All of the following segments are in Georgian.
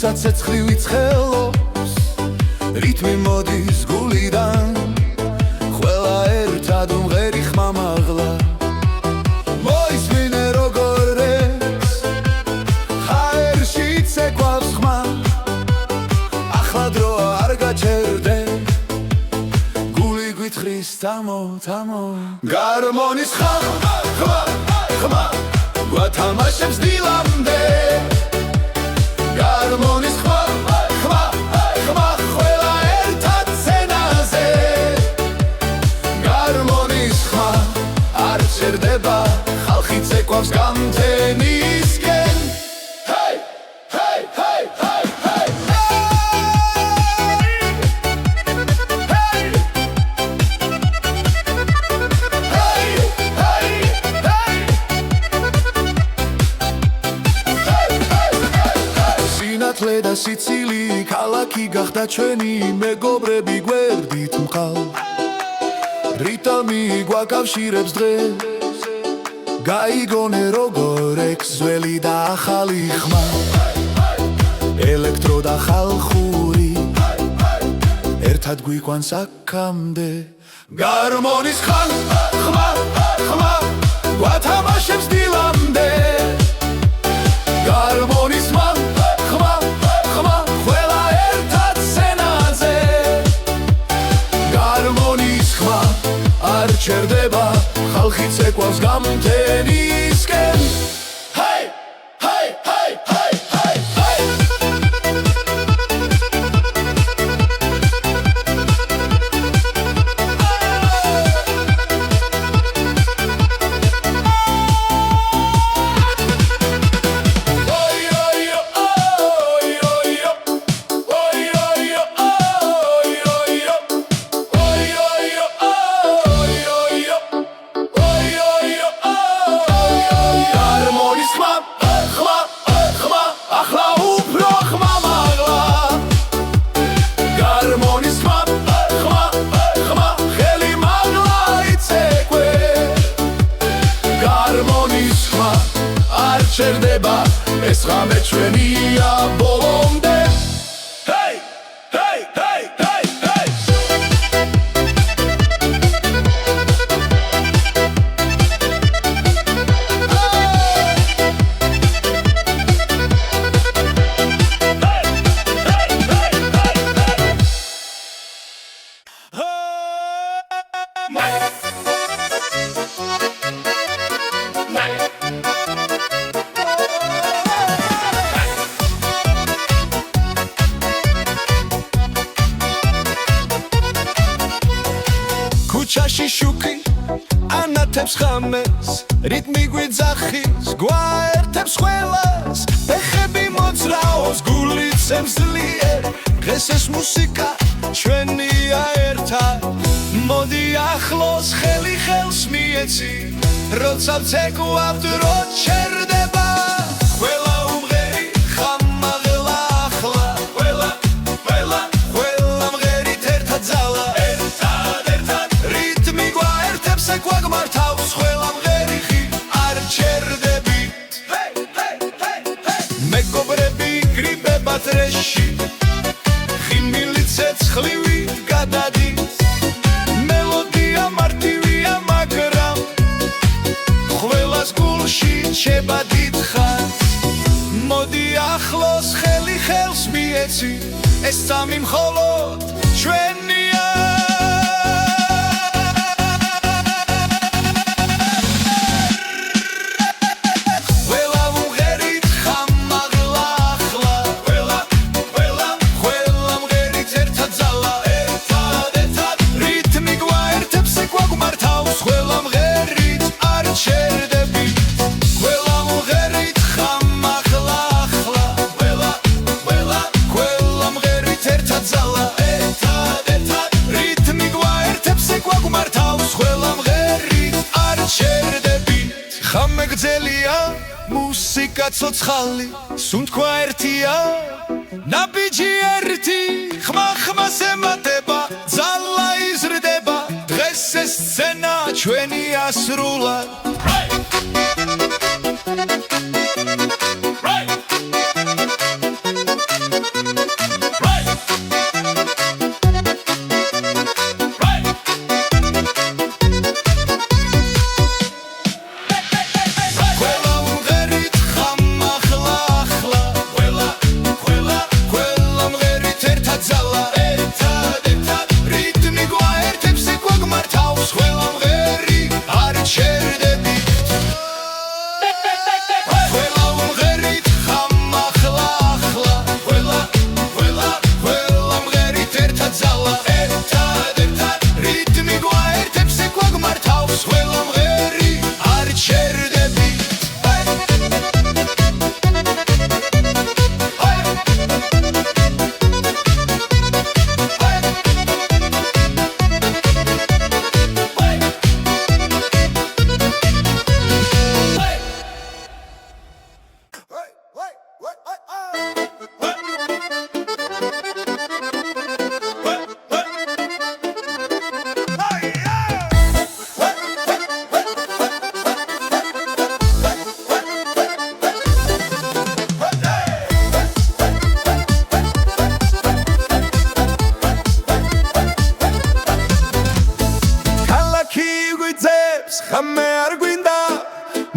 როცა ცეცხლი ვიცხელობს რითმი მოდის გულიდან ყველა ერთად უმღერი ხმა მაღლა მოისმინე როგორ რეს ჰაერში ცეკვავს ხმა ახლა დროა არ გაჩერდე გული გვითხრის თამო თამო გარმონის ხმა ხმა ხმა გვათამაშებს დილამდე გარმონის ხმა ხმა ხმა ყველა ერთად სცენაზე გარმონის ხმა არ ჩერდება ხალხი ცეკვავს გამთენისკენ ჰეი ჰეი ჰეი ჰეი ჰეი სინათლე და სიცილი ქალაქი გახდა ჩვენი მეგობრები გვერდით მყავ რიტმი გვაკავშირებს დღეს გაიგონე როგორ ექსველი და ახალი ხმა ელექტრო და ხალხური ერთად გვიყვანს აქამდე გარმონის ხმა ხმა ხმა გვათამაშებს დილამდე გარმონის ხმა ხმა ხმა ყველა ერთად სცენაზე გარმონის ხმა არ ჩერდება ხალხი ცეკვავს გამთენისკენ ჰეი ჰეი ჰეი ჰეი ჰეი ჰეი ჩერდება ეს ღამე ჩვენია ბოლომდე ჰეი ჰეი ჰეი ჰეი ჰეი ქუჩაში შუქი ანათებს ხამეს რიტმი გვიძახის გვაერთებს ყველას ფეხები მოძრაობს გულით სემსლიერ დღეს ეს მუსიკა ჩვენია ერთად მოდი ახლოს ხელი ხელს მიეცი როცა ვცეკვავ დრო ჩერდება ყველა უმღერი ხამაღლა ახლა ყველა მღერით ერთად ძალა ცეკვა გმართავს ყველა მღერი ხი არ ჩერდებით მეგობრები გრიბება დრეში ხიმილი ცეცხლივი გადადის მელოდია მარტივია მაგრამ ყველას გულში რჩება დიდხანს მოდი ახლოს ხელი ხელს მიეცი ეს სამი მხოლოდ ჩვენია მეგძელია მუსიკა ცოცხალი სუნთქვა ერთია ნაბიჯი ერთი ხმა ხმას ემატება ძალა იზრდება დღეს ეს სცენა ჩვენია სრულად ხამე არ გვინდა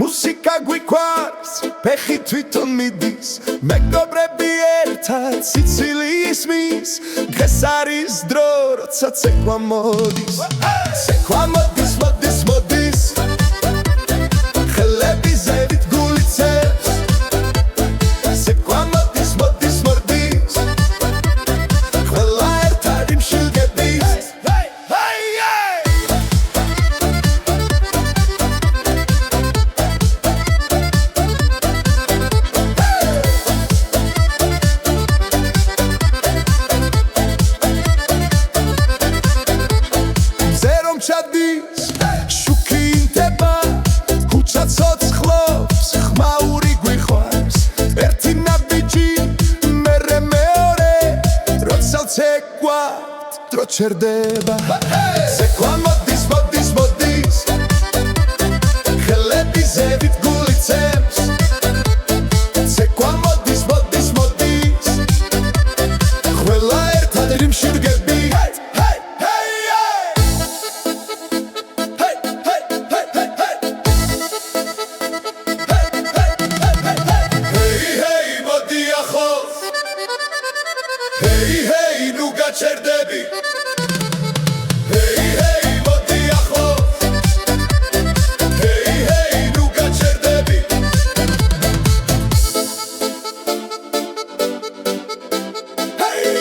მუსიკა გვიყვარს ფეხი თვითონ მიდის მეგობრები ერთად სიცილი ისმის დღეს არის დრო როცა ცეკვა მოდის ცეკვა მოდის მოდის მოდის ხელები ზევით გულიცებს ცეკვა მოდის მოდის მოდის ყველა ერთად იმშილგების ჩადის შუქი ინტება ქუჩა ცოცხლობს ხმაური გვიხვარს ერთი ნაბიჯი მერე მეორე როცა ცეკვა დრო ჩერდება ცეკვა მოდის მოდის მოდის ხელები ზევით გულიცებს ცეკვა მოდის მოდის მოდის ყველა ერთად იმშირგები Hey hey nu gaçerdები Hey hey მოდი ახლა Hey hey nu gaçerdები Hey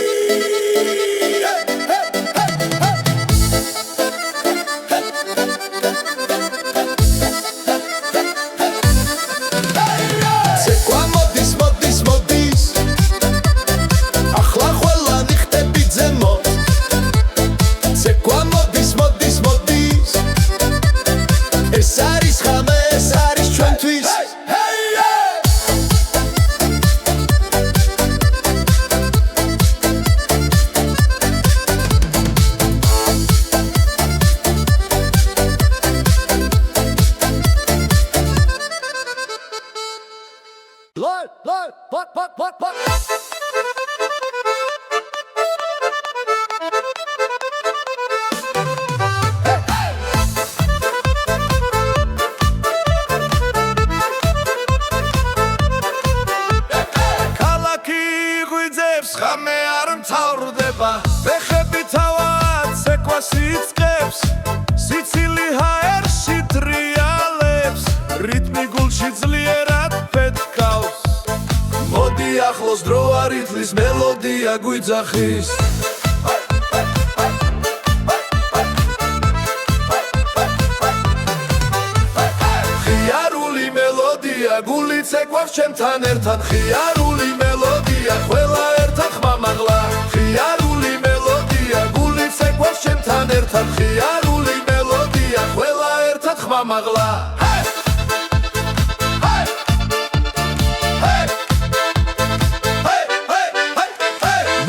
ცეკვა მოდის მოდის მოდის ახლა ყველა ნიხტები ზემოთ ცეკვა მოდის მოდის მოდის ეს არის ხამე ეს არის ჩვენთვის ხამე არ მთავრდება ფეხები თავად ცეკვას იწყებს სიცილი ჰაერში ტრიალებს რიტმი გულში ძლიერად ფეთქავს მოდი ახლოს დრო არ ითვლის მელოდია გვიძახის ხიარული მელოდია გული ცეკვავს ჩემთან ერთად ხიარული მელოდია ყველა ხმამაღლა ხიარული მელოდია გული ცეკვავს ჩემთან ერთად ხიარული მელოდია ყველა ერთად ხმამაღლა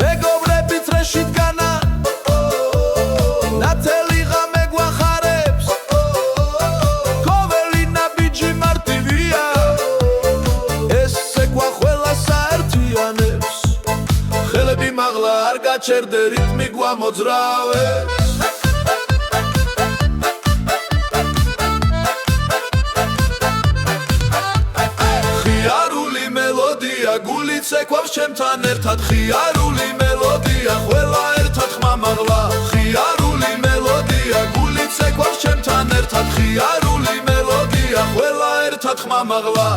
მეგობრები წრეში დგანა ნათელი ღამე გვახარებს ყოველი ნაბიჯი მარტივია ეს ცეკვა ყველას აერთიანებს ხელები მაღლა არ გაჩერდე რიტმი გვამოძრავებს ხიარული მელოდია გული ცეკვავს ჩემთან ერთად ხიარული მელოდია ყველა ერთად ხმამაღლა ხიარული მელოდია გული ცეკვავს ჩემთან ერთად ხიარული მელოდია ყველა ერთად ხმამაღლა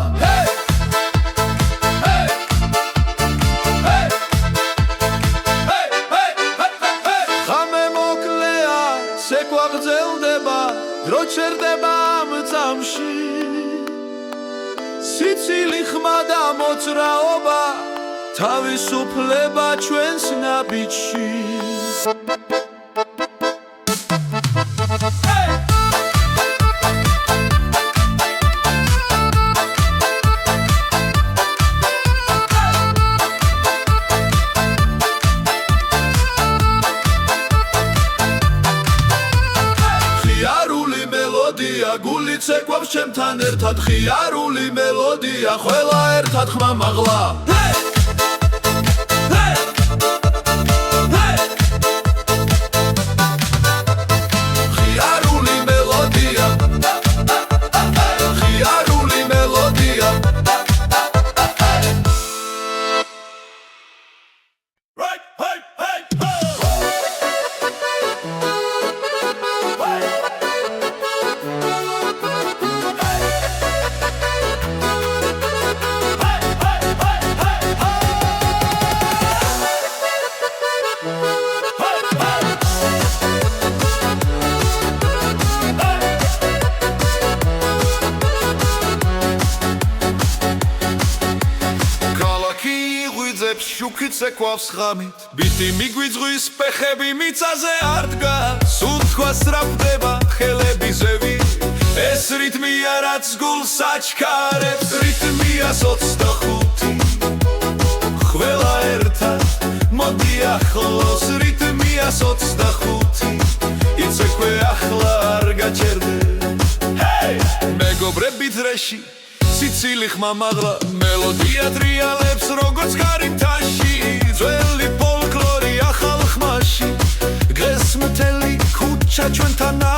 ცეკვა გრძელდება დრო ჩერდება ამ წამში სიცილი ხმა და მოძრაობა თავისუფლება ჩვენს ნაბიჯში გული ცეკვავს ჩემთან ერთად ხიარული მელოდია ყველა ერთად ხმამაღლა ხიარული მელოდია შუქიც ეკვავს ხამით ბიტი მიგვიძღვის ფეხები მიწაზე არ დგას უთქვა სწრაფდება ხელები ზევი ეს რიტმია რაც გულს აჩქარებს რიტმია 25 ყველა ერთად მოდი ახლოს რიტმია 25 იცეკვე ახლა არ გაჩერდე მეგობრები დრეში სიცილი ხმამაღლა მელოდია ტრიალებს როგორც გარიმთაში ძველი ფოლკლორი ახალ ხმაში დღეს მთელი ქუჩა ჩვენთანა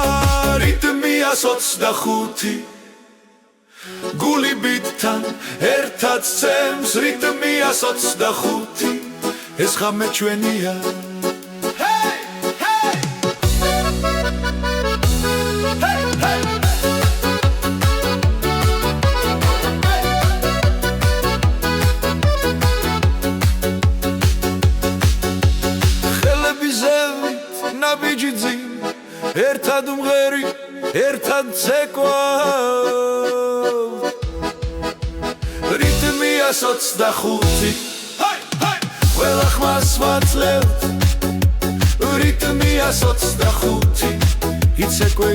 რიტმია 25 გული ბიტთან ერთად ცემს რიტმია 25 ეს ხამე ჩვენია ერთად მღერი, ერთად ცეკვა რიტმია 25 ყველა ხმას ვაძლევთ რიტმია 25 იცეკვე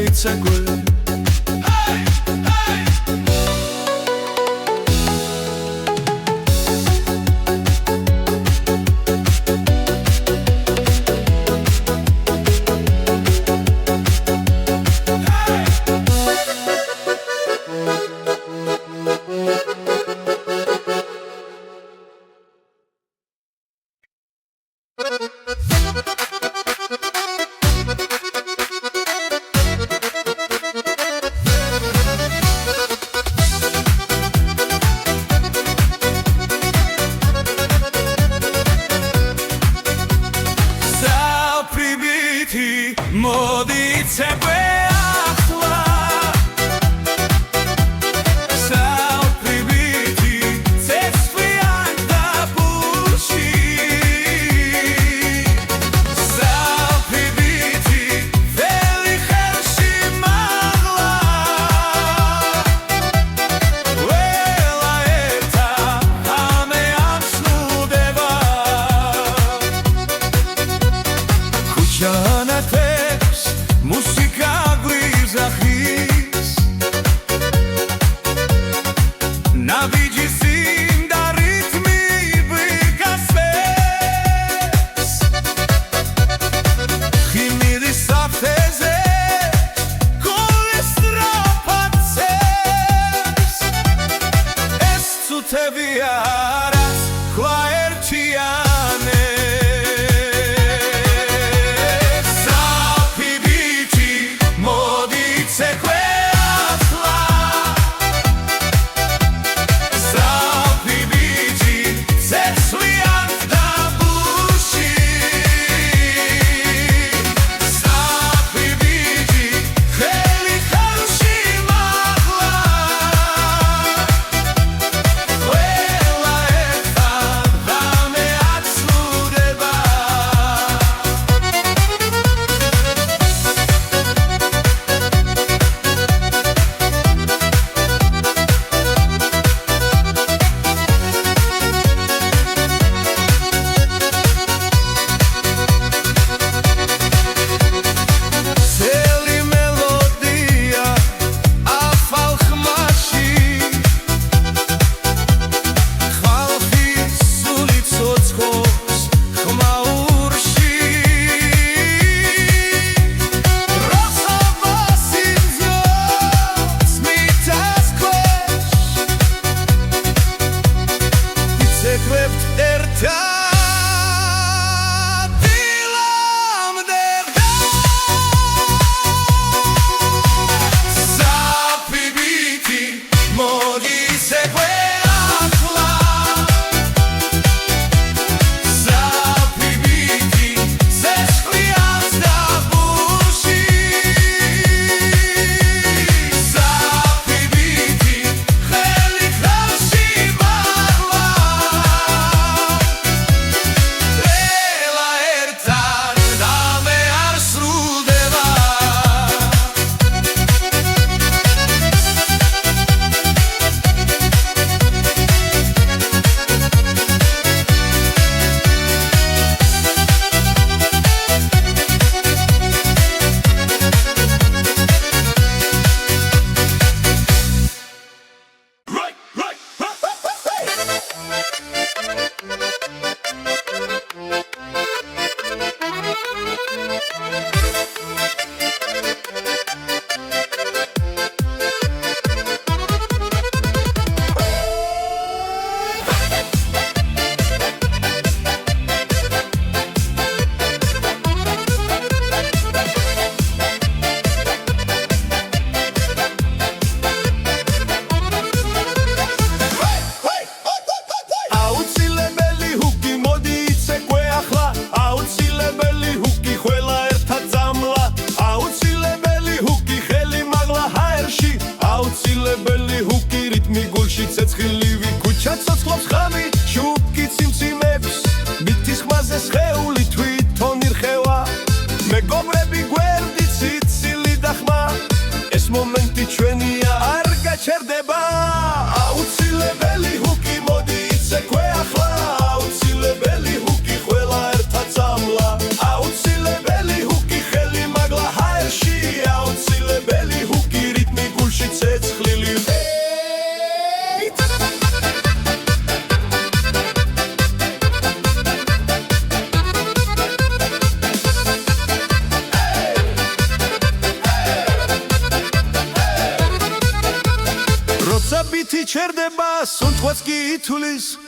მოდი ცეკვე ახლა საფრიბითი ცეცხლიან დაბურში საფრიბითი ველი ხელში მაღლა ყველა ერთად ამე ამსნუდება ქუჩანათე მუსიკა გვიზახის ნაბიჯი სინდა რიტმი ვიგასვეს ხიმირი საფეზე გული სწრაფად ცევს ეს წუთებია რაც ხვა ერთიანებს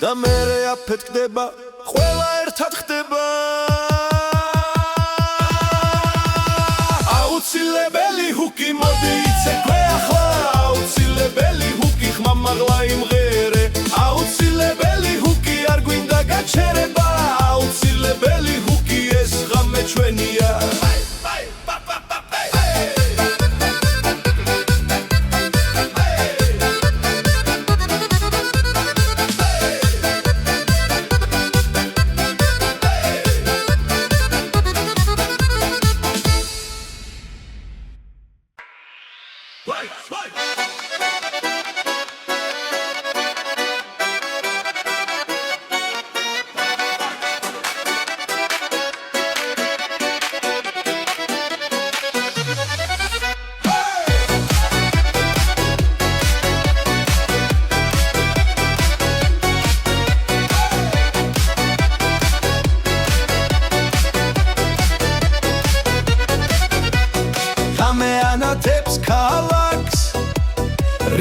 და მერე აფეთქდება ყველა ერთად ხდება აუცილებელი ჰუკი მოდი იცეკვე ახლა აუცილებელი ჰუკი ხმამაღლა იმღერე აუცილებელი ჰუკი არ გვინდა გაჩერება აუცილებელი ჰუკი ეს ღამე ჩვენია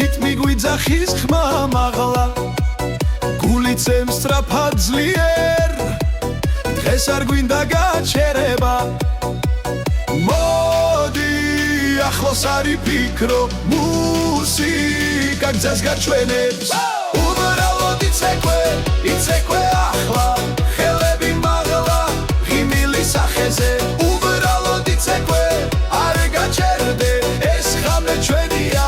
რიტმი გვიძახის ხმა მაღლა გული წემს სწრაფად ძლიერ დღეს არ გვინდა გაჩერება მოდი ახლოს არი ფიქრო მუსიკა გზას გაჩვენებს უბრალოდ იცეკვე ახლა ხელები მაღლა ღიმილი სახეზე უბრალოდ იცეკვე არ გაჩერდე ეს ღამე ჩვენია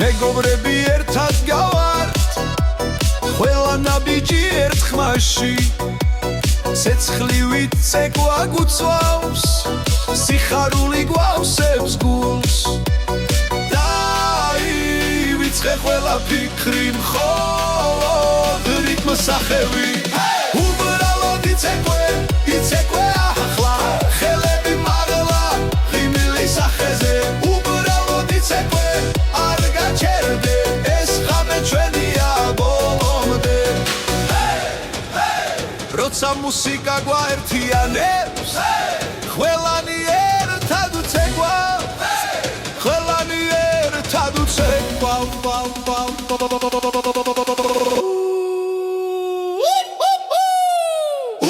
მეგობრები ერთად გავართ ყველა ნაბიჯი ერთ ხმაში ცეცხლივით ცეკვა გუწვავს სიხარული გვავსებს გულს დაივიწყე ყველა ფიქრი მხოლოდ რიტმს სახევი უბრალოდ იცეკვე ახლა ხელები მაღლა ღიმილი სახეზე უბრალოდ იცეკვე არ გაჩერდე ეს ღამე ჩვენია ბოლომდე როცა მუსიკა გვაერთიანებს ყველანი ერთად უცეკვავს ყველანი ერთად უცეკვავს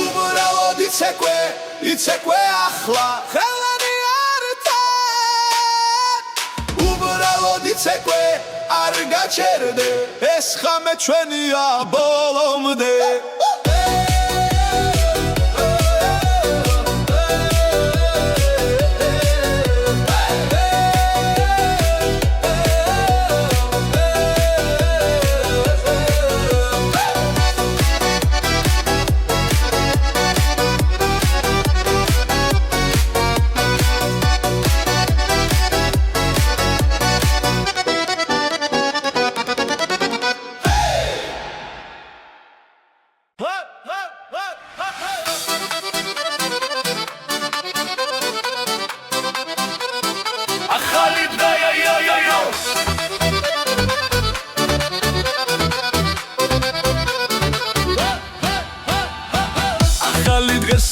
უბრალოდ იცეკვე ახლა ყველანი ერთად უბრალოდ იცეკვე არ გაჩერდე ეს ღამე ჩვენია ბოლომდე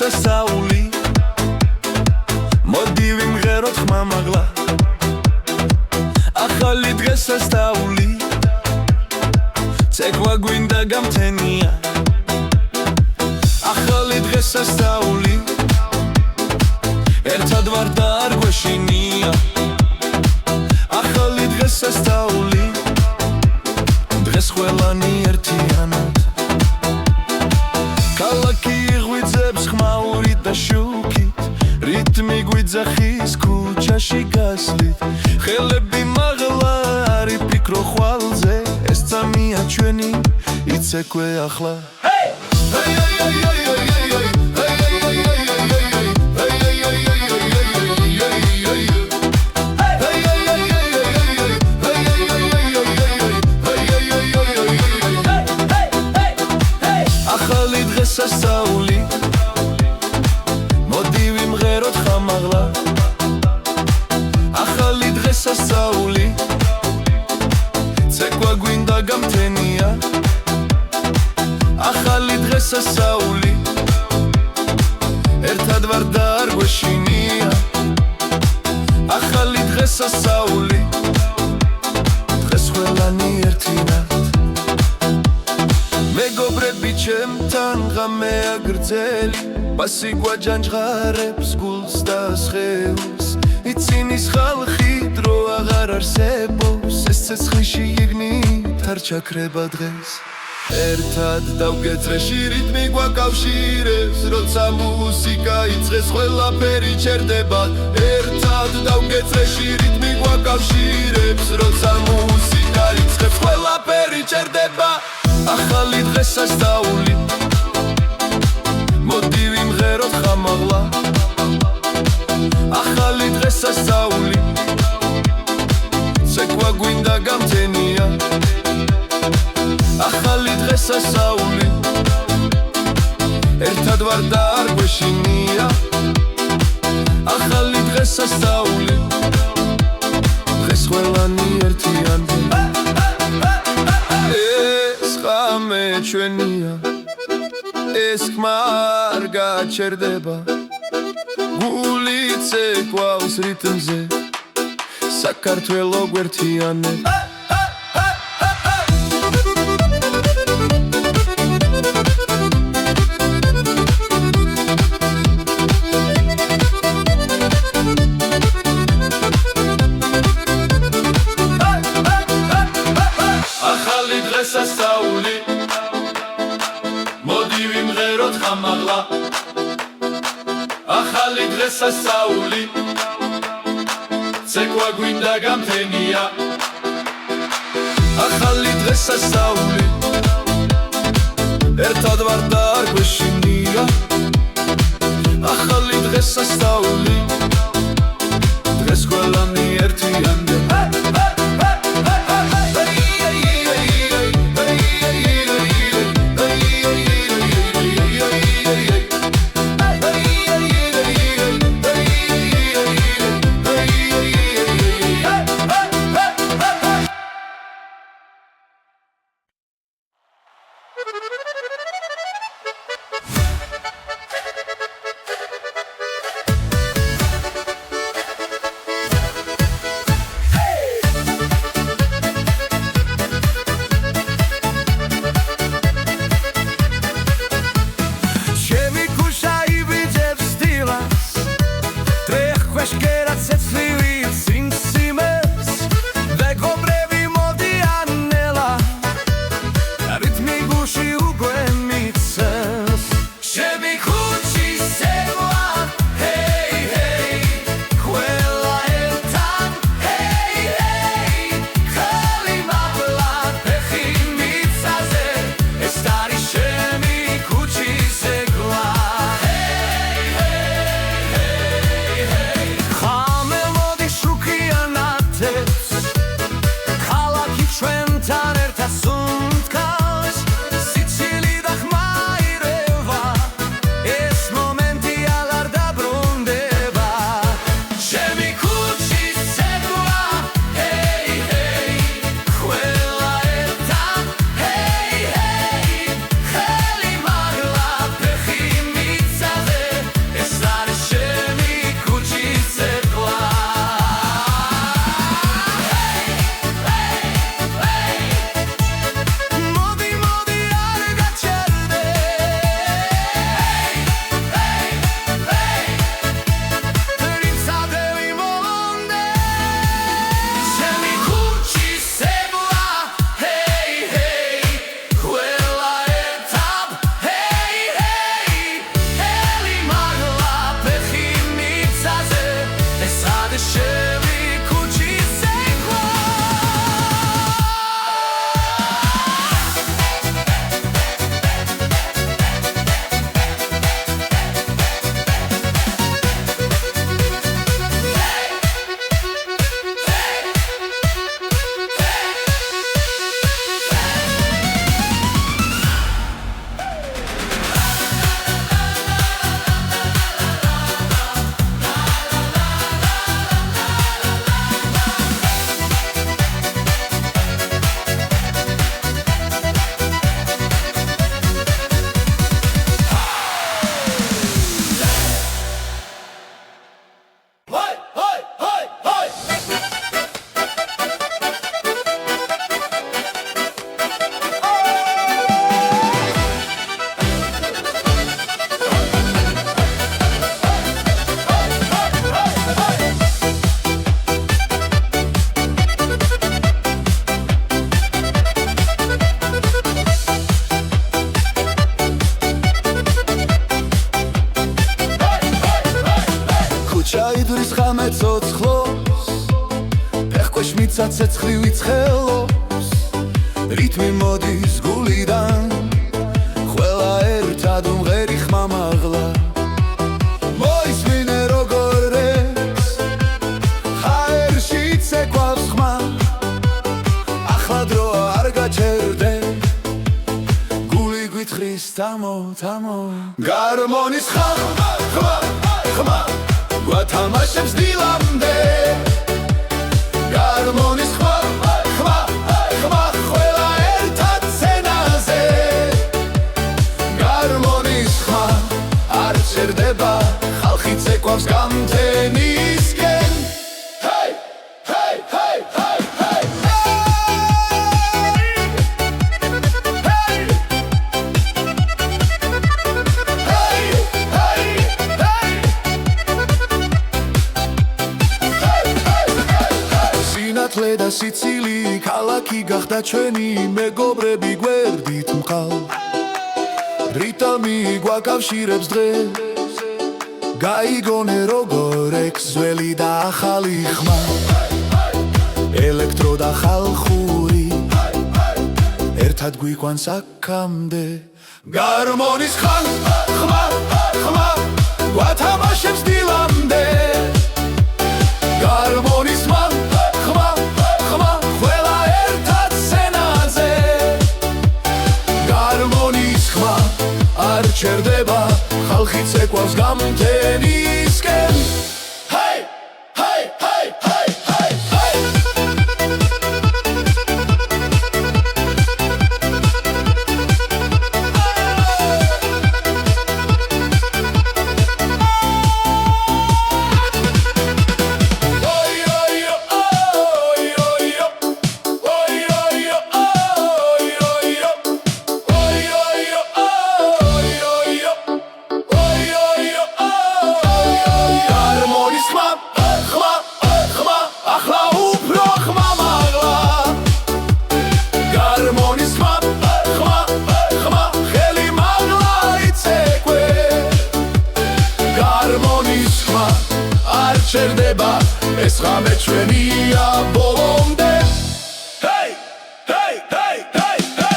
სასაული მოდი ვიმღეროთ ხმამაღლა ახალი დღესასწაული ცეკვა გვინდა გამთენია ახალი დღესასწაული ერთად ვარ და არ გვეშინია ახალი დღესასწაული დღეს ყველანი ერთიანად ქალაქი ღვიძებს ხმაურით და შუქით რიტმი გვიძახის ქუჩაში გასვლით ხელები მაღლა არ იფიქრო ხვალზე ეს წამია ჩვენი იცეკვე ახლა ახალი დღესასწაული მოდი ვიმღეროთ ხამაღლა ახალი დღესასწაული ცეკვა გვინდა გამთენია ახალი დღესასწაული ერთად ვარ და არ გვეშინია ახალი დღესასწაული დღეს ყველანი ერთინად მეგობრები ჩემთან ღამეა გრძელი ბასი გვაჯანჯღარებს გულს და სხეულს იცინის ხალხი დრო აღარ არსებობს ეს ცეცხლში იგნით არ ჩაქრება დღეს ერთად დავგეწრეში რიტმი გვაკავშირებს როცა მუსიკა იწყეს ყველაფერი ჩერდება ერთად დავგეწრეში რიტმი გვაკავშირებს როცა მუსიკა იწყებს ყველაფერი ჩერდება ახალი დღესასწაული მოდი ვიმღეროთ ხამაღლა ახალი დღესასწაული ცეკვა გვინდა გამთენია ახალი დღესასწაული ერთად ვარ და არ გვეშინია ახალი დღესასწაული დღეს ყველანი ერთიანია ეს ღამე ჩვენია ეს ხმა არ გაჩერდება გული ცეკვავს რიტმზე საქართველო გვერთიანებს ახალი დღესასწაული მოდი ვიმღეროთ ხამაღლა ახალი დღესასწაული ცეკვა გვინდა გამთენია ახალი დღესასწაული ერთად ვარ და არ გვეშინია ახალი დღესასწაული დღეს ყველანი ერთიანია ხამე ცოცხლობს ფეხქვეშ მიცა ცეცხლი ვიცხელობს რითმი მოდის გულიდან ყველა ერთად უმღერი ხმა მაღლა მოისმინე როგორ ეს ჰაერში ცეკვავს ხმა ახლა დროა არ გაჩერდე გული გვითხრის თამო თამო გარმონის ხმა ხმა ხმა გვათამაშებს დილამდე გარმონის ხმა ხმა ხმა ყველა ერთად სცენაზე გარმონის ხმა არ ჩერდება ხალხი ცეკვავს გამთენისკენ ჰეი ჰეი ჰეი ჰეი ჰეი სინათლე და სიცილი ქალაქი გახდა ჩვენი მეგობრები გვერდით მყავ რიტმი გვაკავშირებს დღეს გაიგონე როგორ ექს ძველი და ახალი ხმა ელექტრო და ხალხური ერთად გვიყვანს აქამდე გარმონის ხმა ხმა ხმა გვათამაშებს დილამდე გარმონის ხმა ხმა ხმა ყველა ერთად სცენაზე გარმონის ხმა არ ჩერდება ხალხი ცეკვავს გამთენისკენ ჰეი ჰეი ჰეი ჰეი ჰეი ჰეი ჩერდება ეს ღამე ჩვენია ბოლომდე ჰეი ჰეი ჰეი ჰეი ჰეი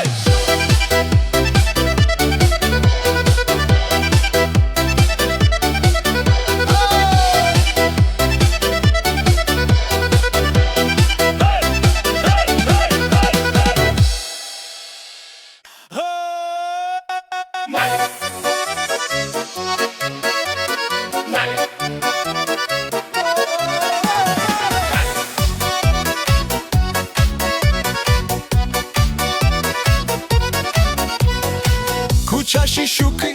ქუჩაში შუქი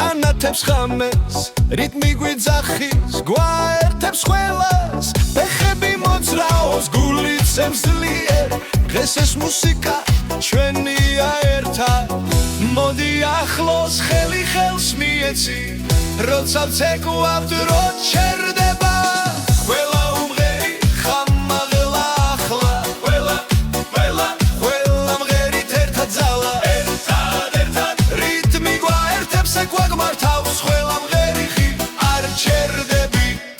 ანათებს ხამეს რიტმი გვიძახის გვაერთებს ყველას ფეხები მოძრაობს გულით სემსლიერ დღეს ეს მუსიკა ჩვენია ერთად მოდი ახლოს ხელი ხელს მიეცი როცა ვცეკვავ დრო ჩერდება ყველა უმღერი ხამაღლა ახლა ყველა მღერით ერთად ძალა გვაგმართავს ყველა მღერიხი არ ჩერდებით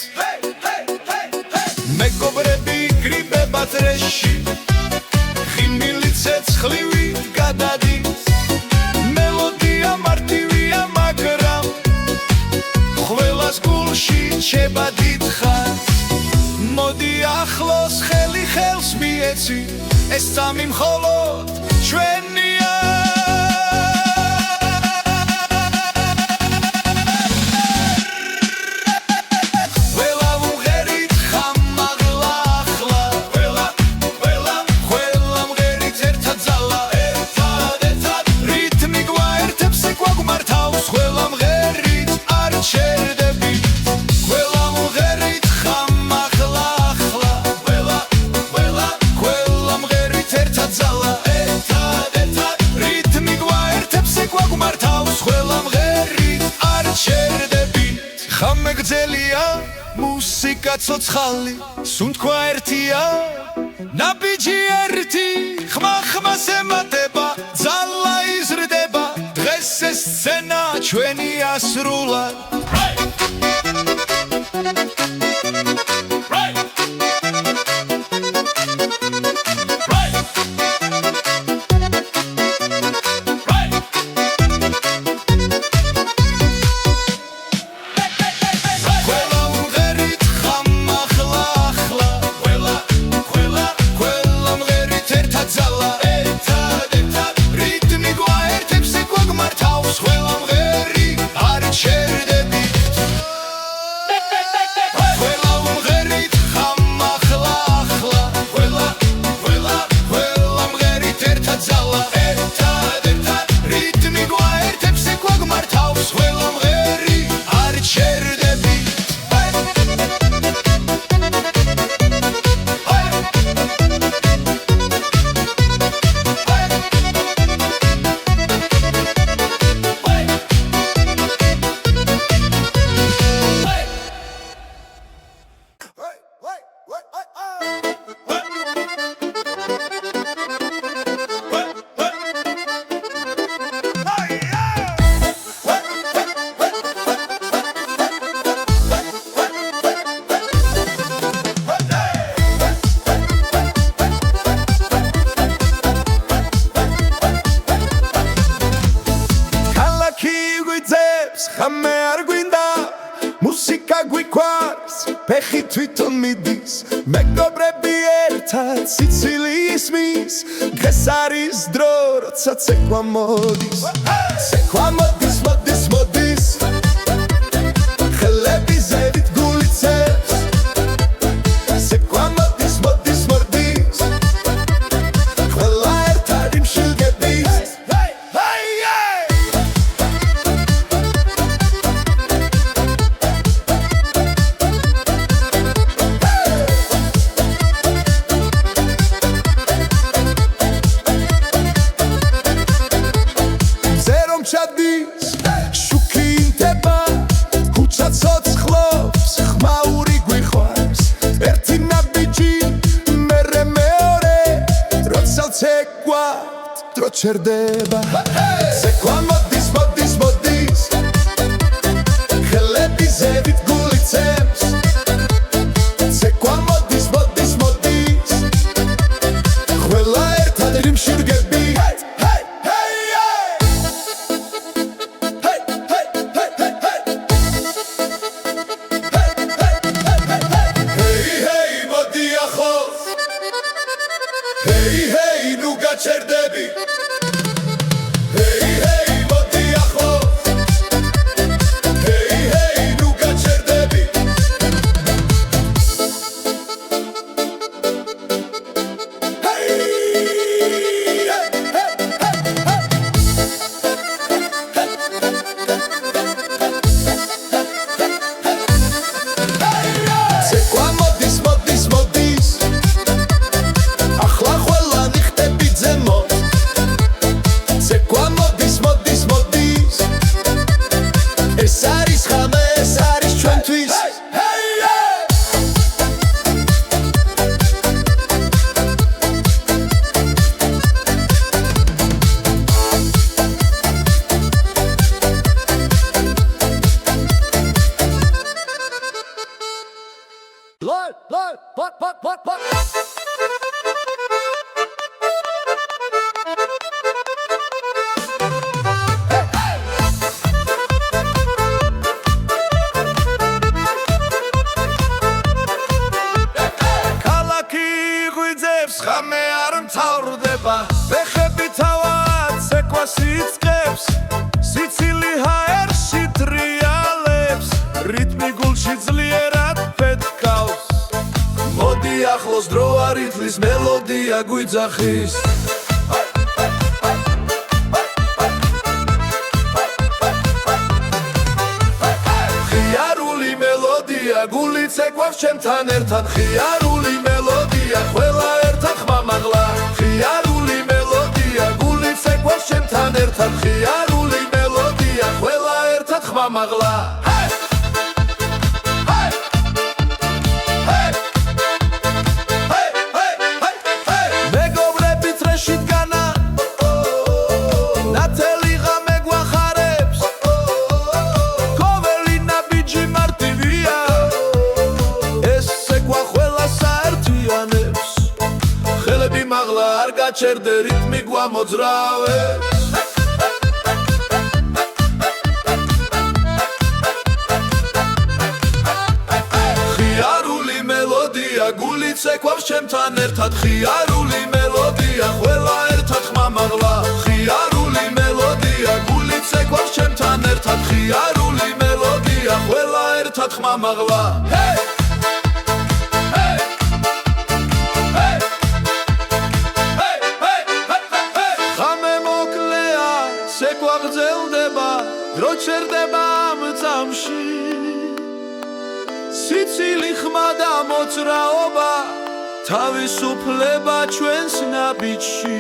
მეგობრები გრიბება დრეში ხიმილი ცეცხლივი გადადის მელოდია მარტივია მაგრამ ყველას გულში რჩება დიდხანს მოდი ახლოს ხელი ხელს მიეცი ეს სამი მხოლოდ ჩვენია გძელია მუსიკა ცოცხალი სუნთქვა ერთია ნაბიჯი ერთი ხმა ხმას ემატება ძალა იზრდება დღეს ეს სცენა ჩვენია სრულად ხამე არ გვინდა მუსიკა გვიქვარს ფეხი თვითონ მიდის მეგობრები ერთად სიცილიის მის დღეს არის დრო როცა ცეკვა მოდის ცეკვა მოდის მოდის მოდის ხელები ზევით გულიცებს ცეკვა მოდის მოდის მოდის ყველა ერთად იმშილგების ჩადის შუქი ინთება ქუჩა ცოცხლობს ხმაური გვიხვარს ერთი ნაბიჯი მერე მეორე როცა ცეკვა დრო ჩერდება ცეკვა მოდის მოდის მოდის ხელები ზევით გულიცებს ცეკვა მოდის მოდის მოდის ყველა ერთად იმშირგები Hey hey nu gaçerdები Hey hey მოდი ახლოს Hey hey nu gaçerdები Hey ცეკვა მოდის მოდის მოდის ახლა ყველა ნიხტები ძემო ცეკვა მოდის მოდის მოდის ეს არის ხამე ეს არის ჩვენთვის ხამე არ მთავრდება ფეხები თავად ცეკვას იწყებს სიცილი ჰაერში ტრიალებს რიტმი გულში ძლიერად ფეთქავს მოდი ახლოს დრო არ ითვლის მელოდია გვიძახის ხიარული მელოდია გული ცეკვავს ჩემთან ერთად ხიარული მელოდია ყველა ხმამაღლა ხიარული მელოდია გული ცეკვავს ჩემთან ერთად ხიარული მელოდია ყველა ერთად ხმამაღლა მეგობრები წრეში დგანა ნათელი ღამე გვახარებს ყოველი ნაბიჯი მარტივია გაჩერდე რიტმი გვამოძრავე ხიარული მელოდია გულიც ეკვავს ჩემთან ერთად ხიარული მელოდია ყველა ერთად ხმამაღლა ხიარული მელოდია გულიც ეკვავს ჩემთან ერთად ხიარული მელოდია ყველა ერთად ხმამაღლა გვაგრძელდება დრო ჩერდება ამ წამში სიცილი ხმა და მოძრაობა თავისუფლება ჩვენს ნაბიჯში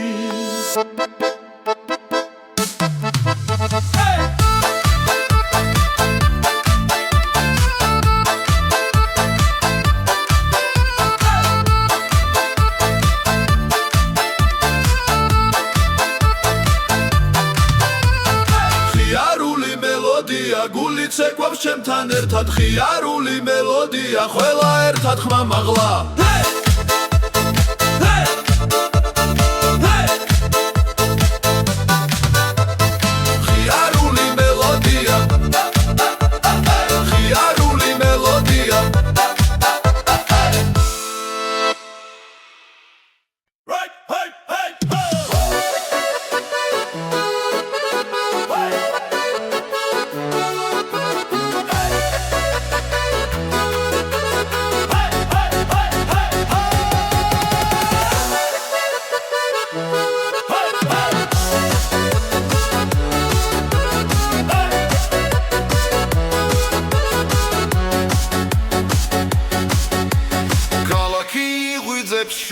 გულიც ეკვავს ჩემთან ერთად ხიარული მელოდია ყველა ერთად ხმამაღლა ხიარული მელოდია ხიარული მელოდია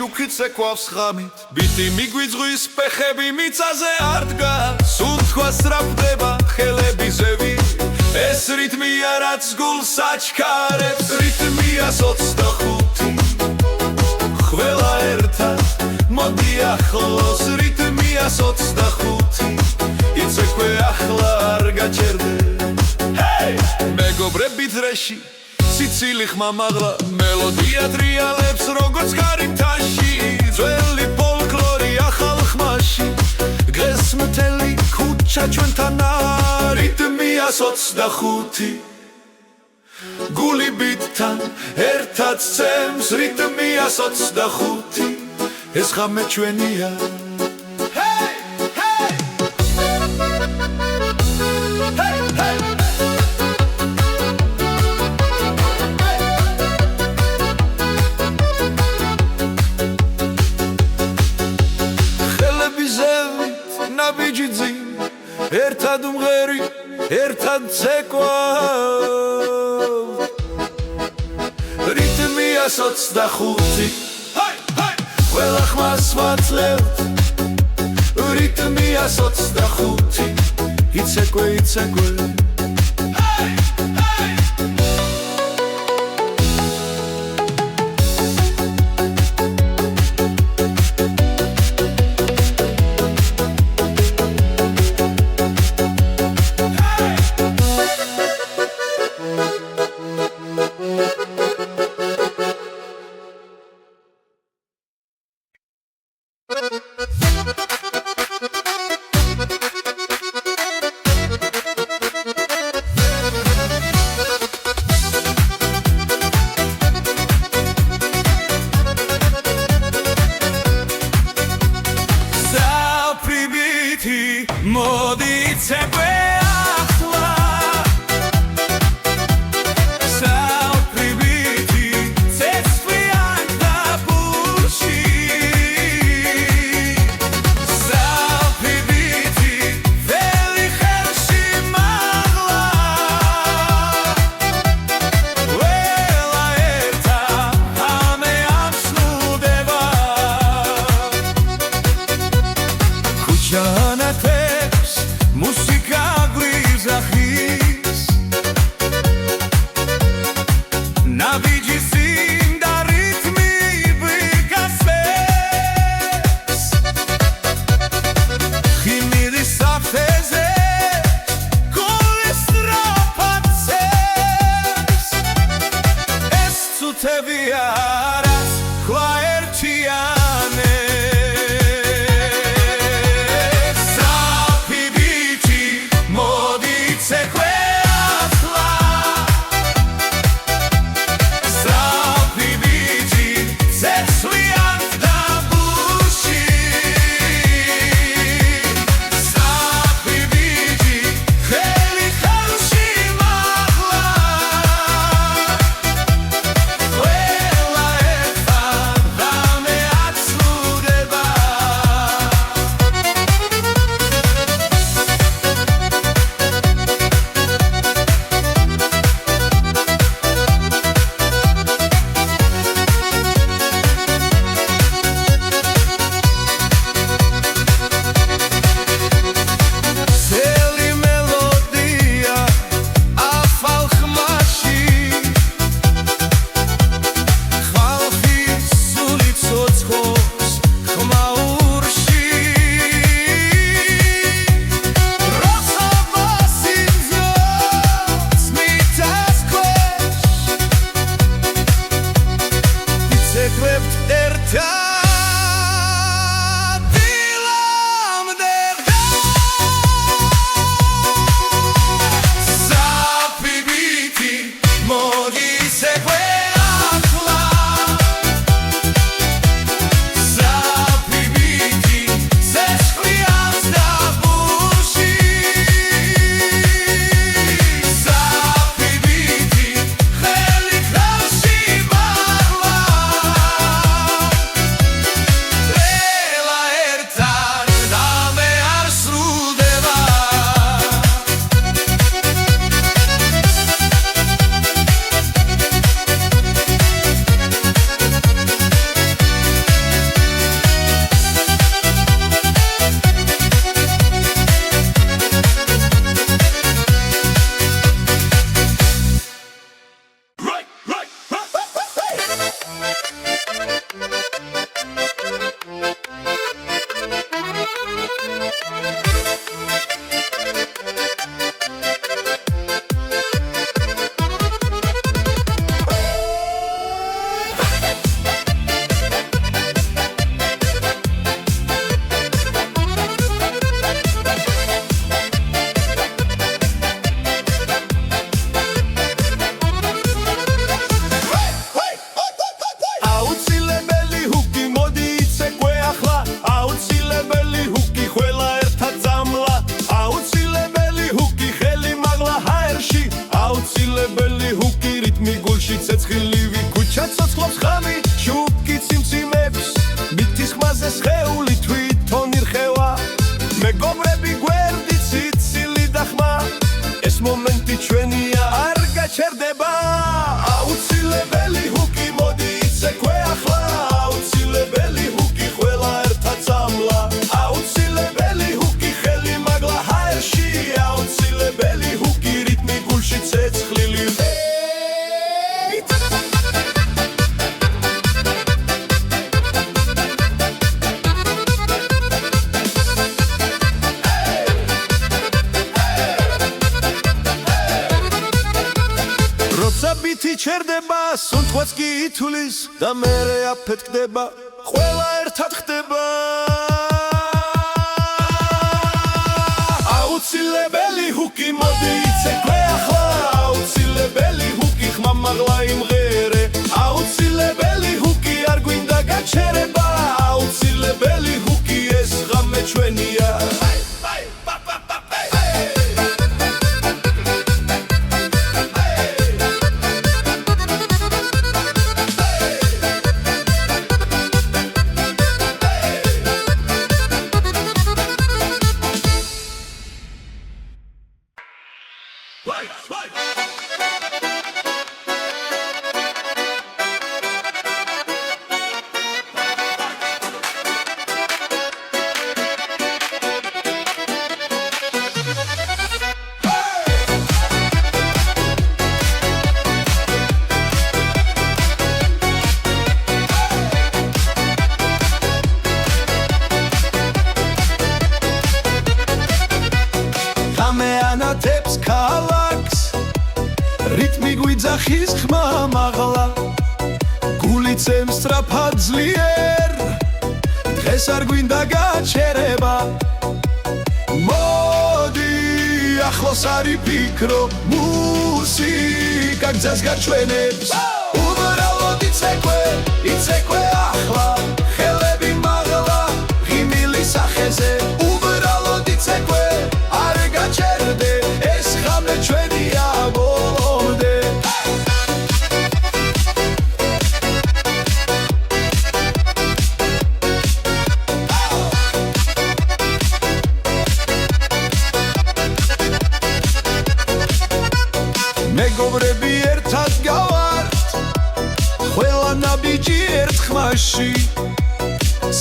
შუქიც ეკვავს ხამით ბიტი მიგვიძღვის ფეხები მიწაზე არ დგას უთქვა სწრაფდება ხელები ზევი ეს რიტმია რაც გულს აჩქარებს რიტმია 25 ყველა ერთად მოდი ახლოს რიტმია 25 იცეკვე ახლა არ გაჩერდე მეგობრები დრეში სიცილი ხმამაღლა მელოდია ტრიალებს როგორც კარიბთაში ძველი ფოლკლორი ახალ ხმაში დღეს მთელი ქუჩა ჩვენთან რიტმია 25 გული ბიტთან ერთად ცემს რიტმია 25 ეს ხამე ჩვენია ერთად უმღერი ერთად ცეკვა რიტმია 25 ყველა ხმას ვაცლებთ რიტმია 25 იცეკვე იცეკვე Teviaras, quaertiane ჩერდება სუნთქვაც კი ითulis და მერე აფეთქდება ყველა ერთად ხდება აუცილებელი ჰუკი მოდი იცეკვე ახლა აუცილებელი ჰუკი ხმამაღლა იმღერე აუცილებელი ჰუკი არ გვინდა გაჩერება აუცილებელი ჰუკი ეს ღამე ჩვენია ანათებს ქალაქს რიტმი გვიძახის ხმა მაღლა გული წემს სწრაფად ძლიერ დღეს არ გვინდა გაჩერება მოდი ახლოს არი ფიქრო მუსიკა გზას გაჩვენებს უბრალოდ იცეკვე ახლა ხელები მაღლა ღიმილი სახეზე უბრალოდ იცეკვე არ გაჩერდე ეს ღამე ჩვენია ბოლომდე მეგობრები ერთად გავართ ყველა ნაბიჯი ერთ ხმაში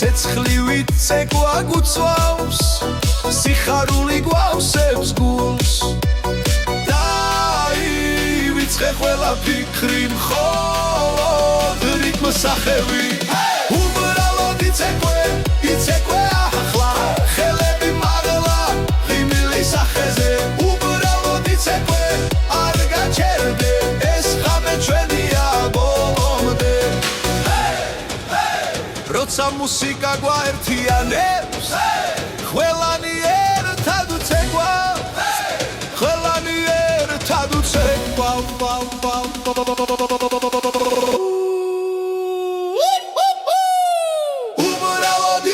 ცეცხლივით ცეკვა გუწვავს სიხარული გვავსებს გულს დაივიწყე ყველა ფიქრი მხოლოდ რიტმს სახევი უბრალოდ იცეკვე ახლა ხელები მაღლა ღიმილი სახეზე უბრალოდ იცეკვე არ გაჩერდე ეს ღამე ჩვენია ბოლომდე როცა მუსიკა გვაერთიანებს ყველანი ერთად უცეკვა ყველანი ერთად უცეკვა უბრალოდ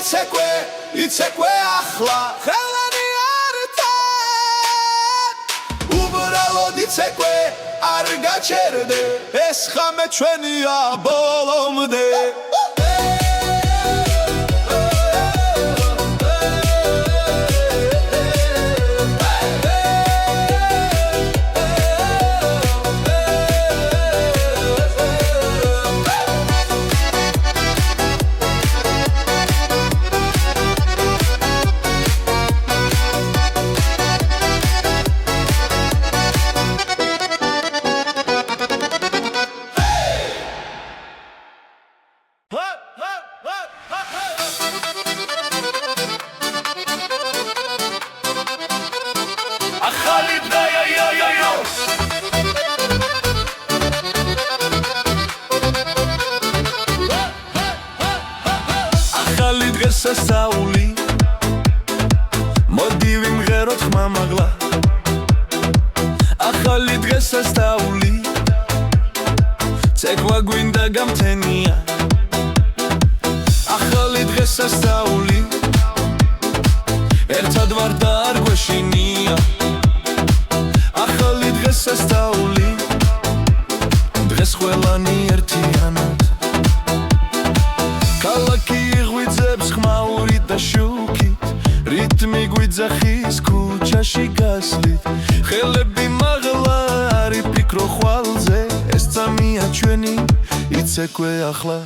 იცეკვე ახლა ყველანი ერთად უბრალოდ იცეკვე არ გაჩერდე ეს ღამე ჩვენია ბოლომდე დღეს სასწაული მოდი ვიმღეროთ ხმამაღლა ახალი დღეს სასწაული ცეკვა გვინდა გამთენია ახალი დღეს სასწაული ერთად ვარ და არ გვეშინია ახალი დღეს სასწაული დღეს ყველანი ერთიანად ქალაქი ღვიძებს ხმაურით და შუქით რიტმი გვიძახის ქუჩაში გასვლით ხელები მაღლა არ იფიქრო ხვალზე ეს წამია ჩვენი იცეკვე ახლა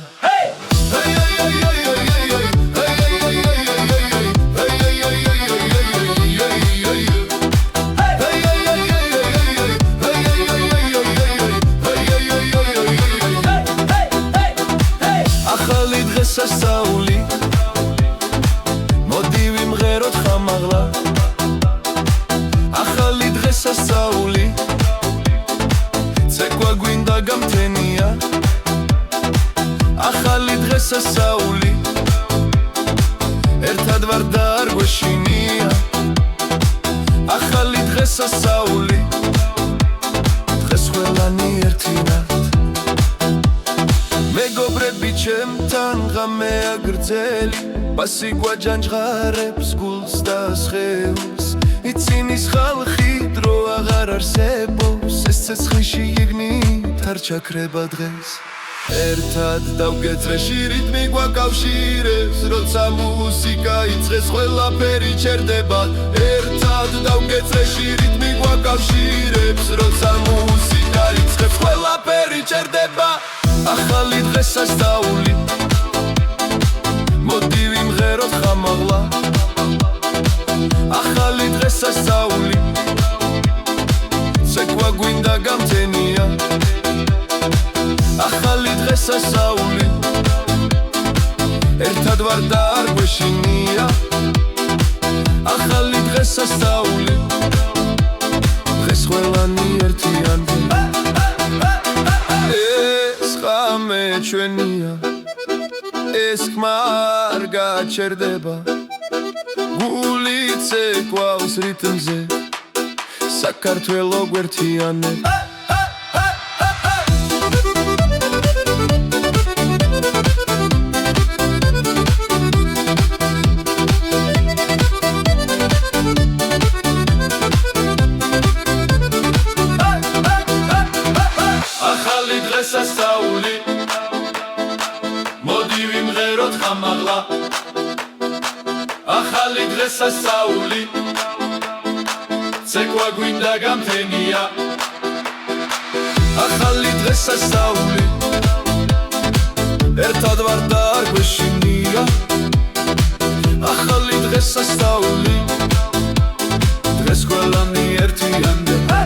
ახალი დღეს სასწაული მოდი ვიმღეროთ ხამაღლა ახალი დღეს სასწაული ცეკვა გვინდა გამთენია ახალი დღეს სასწაული ერთად ვარ და არ გვეშინია ახალი დღეს სასწაული დღეს ყველანი ერთინად მეგობრები ჩემთან ღამეა გრძელი ბასი გვაჯანჯღარებს გულს და სხეულს იცინის ხალხი დრო აღარ არსებობს ეს ცეცხლში იგნით არ ჩაქრება დღეს ერთად დავგეწრეში რიტმი გვაკავშირებს როცა მუსიკა იწყეს ყველაფერი ჩერდება ერთად დავგეწრეში რიტმი გვაკავშირებს როცა მუსიკა იწყებს ყველაფერი ჩერდება ახალი დღეს სასწაული მოდი ვიმღეროთ ხამაღლა ახალი დღეს სასწაული ცეკვა გვინდა გამთენია ახალი დღეს სასწაული ერთად ვარ და არ გვეშინია ახალი დღეს სასწაული დღეს ყველანი ერთიანი ეს ხამე ჩვენია ეს ხმა არ გაჩერდება გული ცეკვავს რიტმზე საქართველო გვერთიანებ ახალი დღეს სასწაული მოდი ვიმღეროთ ხამაღლა ახალი დღეს სასწაული ცეკვა გვინდა გამთენია ახალი დღეს სასწაული ერთად ვარ და არ გვეშინია ახალი დღეს სასწაული დღეს ყველანი ერთიანდება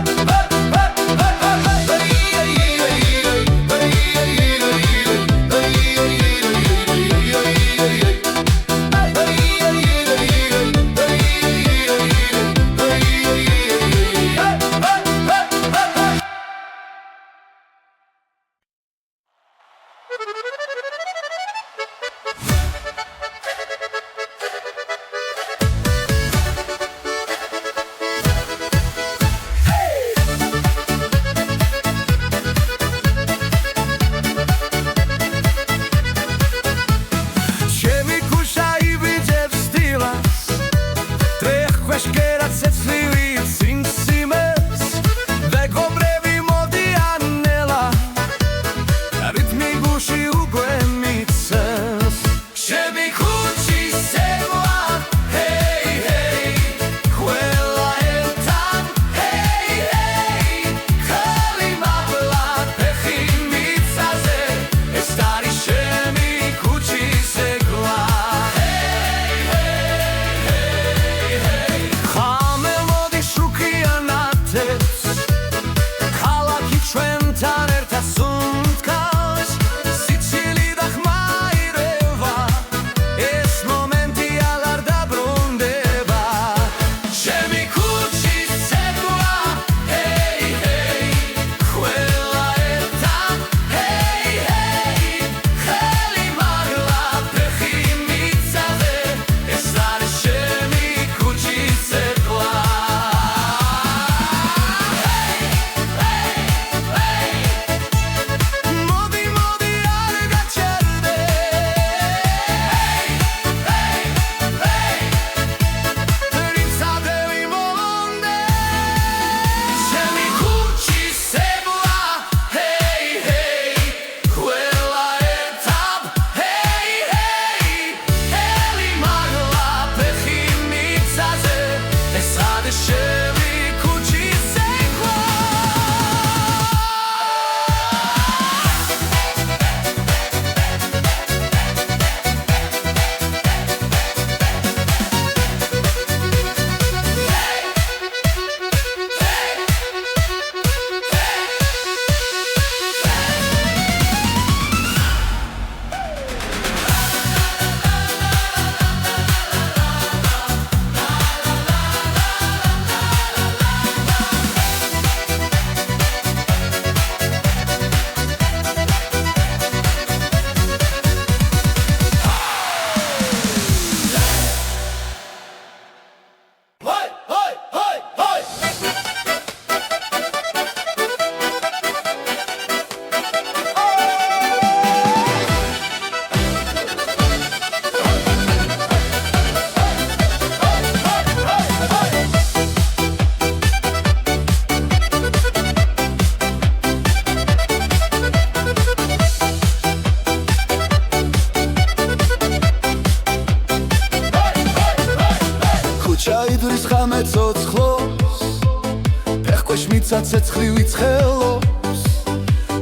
ვისაც ცეცხლი ვიცხელობს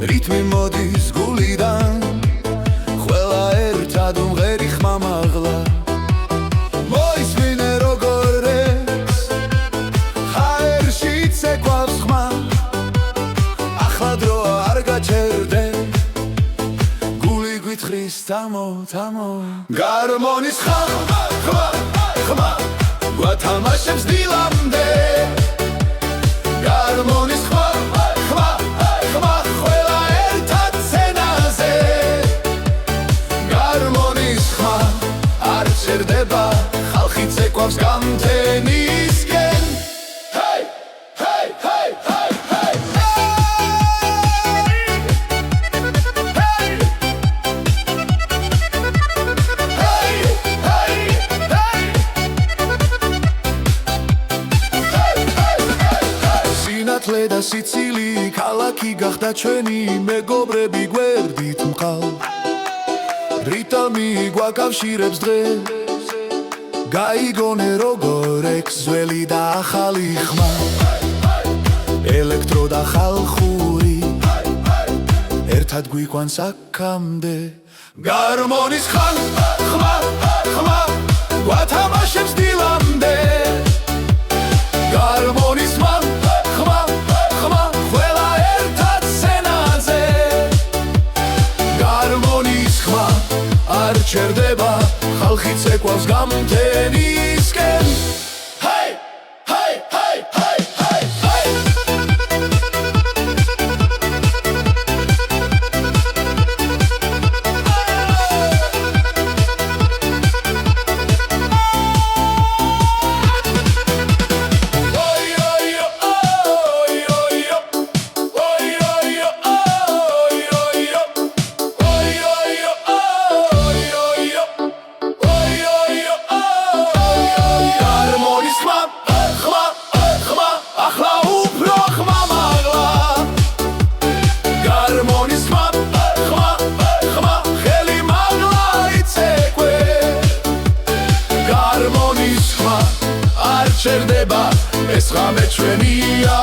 რითმი მოდის გულიდან ყველა ერთად უმღერი ხმა მაღლა მოისმინე როგორ ეს ჰაერშიც ეკვავს ხმა ახლა დრო არ გაჩერდე გული გვითხრის თამო თამო გარმონის ხმა ხმა ხმა გვათამაშებს დილამდე გარმონის ხმა ხმა ხმა ყველა ერთად სცენაზე გარმონის ხმა არ ჩერდება ხალხი წეკვავს გამთენისკენ ჰეი ჰეი ჰეი ჰეი ჰეი სინათლე და სიცილი ქალაქი გახდა ჩვენი მეგობრები გვერდით მყავ რიტმი გვაკავშირებს დღეს გაიგონე როგორ ექს ძველი და ახალი ხმა ელექტრო და ხალხური ერთად გვიყვანს აქამდე გარმონის ხმა ხმა ხმა გვათამაშებს დილამდე გარმონის ხმა ხმა ხმა ყველა ერთად სცენაზე გარმონის ხმა არ ჩერდება ხალხი წეკვავს გამთენისკენ ჰეი ჰეი ჰეი ჰეი ჰეი ჰეი ჩერდება ეს ღამე ჩვენია